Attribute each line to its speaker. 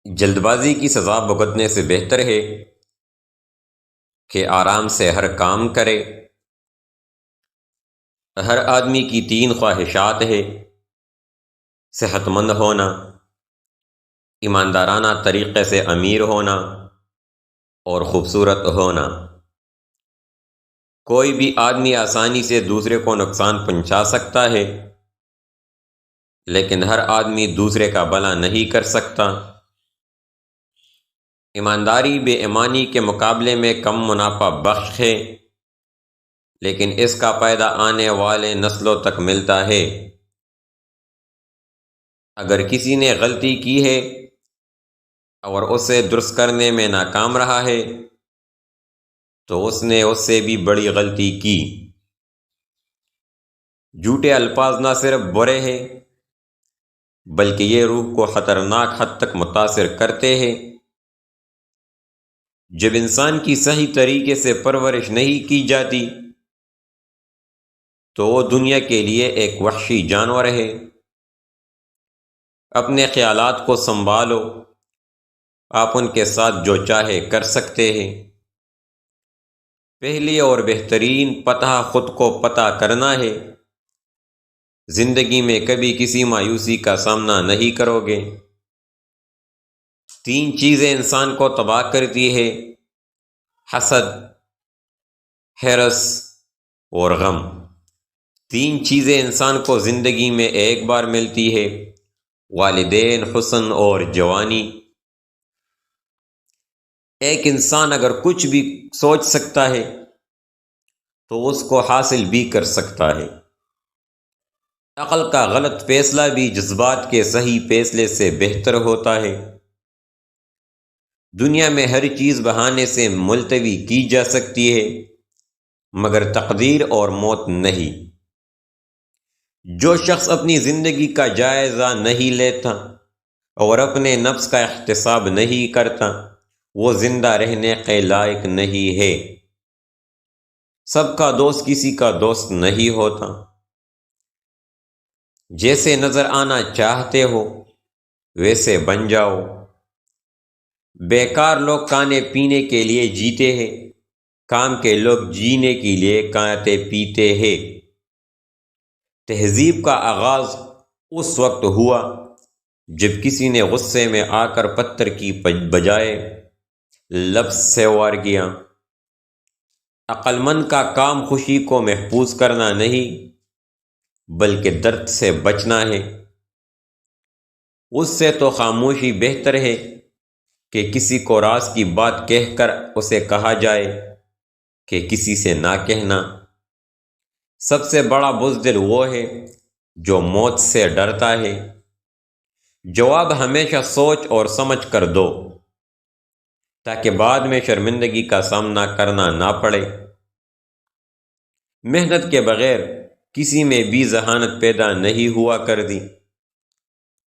Speaker 1: جلد بازی کی سزا بھگتنے سے بہتر ہے کہ آرام سے ہر کام کرے۔ ہر آدمی کی 3 خواہشات ہے: صحت مند ہونا، ایماندارانہ طریقے سے امیر ہونا اور خوبصورت ہونا۔ کوئی بھی آدمی آسانی سے دوسرے کو نقصان پہنچا سکتا ہے، لیکن ہر آدمی دوسرے کا بھلا نہیں کر سکتا۔ ایمانداری بے ایمانی کے مقابلے میں کم منافع بخش ہے، لیکن اس کا فائدہ آنے والے نسلوں تک ملتا ہے۔ اگر کسی نے غلطی کی ہے اور اسے درست کرنے میں ناکام رہا ہے تو اس نے اس سے بھی بڑی غلطی کی۔ جھوٹے الفاظ نہ صرف برے ہیں بلکہ یہ روح کو خطرناک حد تک متاثر کرتے ہیں۔ جب انسان کی صحیح طریقے سے پرورش نہیں کی جاتی تو وہ دنیا کے لیے ایک وحشی جانور ہے۔ اپنے خیالات کو سنبھالو، آپ ان کے ساتھ جو چاہے کر سکتے ہیں۔ پہلی اور بہترین پتہ خود کو پتہ کرنا ہے۔ زندگی میں کبھی کسی مایوسی کا سامنا نہیں کرو گے۔ 3 چیزیں انسان کو تباہ کرتی ہے: حسد، ہرس اور غم۔ 3 چیزیں انسان کو زندگی میں ایک بار ملتی ہے: والدین، حسن اور جوانی۔ ایک انسان اگر کچھ بھی سوچ سکتا ہے تو اس کو حاصل بھی کر سکتا ہے۔ عقل کا غلط فیصلہ بھی جذبات کے صحیح فیصلے سے بہتر ہوتا ہے۔ دنیا میں ہر چیز بہانے سے ملتوی کی جا سکتی ہے، مگر تقدیر اور موت نہیں۔ جو شخص اپنی زندگی کا جائزہ نہیں لیتا اور اپنے نفس کا احتساب نہیں کرتا وہ زندہ رہنے کے لائق نہیں ہے۔ سب کا دوست کسی کا دوست نہیں ہوتا۔ جیسے نظر آنا چاہتے ہو ویسے بن جاؤ۔ بیکار لوگ کھانے پینے کے لیے جیتے ہیں، کام کے لوگ جینے کے لیے کھاتے پیتے ہیں۔ تہذیب کا آغاز اس وقت ہوا جب کسی نے غصے میں آ کر پتھر کی بجائے لفظ سے وار کیا۔ عقل مند کا کام خوشی کو محفوظ کرنا نہیں بلکہ درد سے بچنا ہے۔ اس سے تو خاموشی بہتر ہے کہ کسی کو راز کی بات کہہ کر اسے کہا جائے کہ کسی سے نہ کہنا۔ سب سے بڑا بزدل وہ ہے جو موت سے ڈرتا ہے۔ جواب ہمیشہ سوچ اور سمجھ کر دو تاکہ بعد میں شرمندگی کا سامنا کرنا نہ پڑے۔ محنت کے بغیر کسی میں بھی ذہانت پیدا نہیں ہوا کرتی۔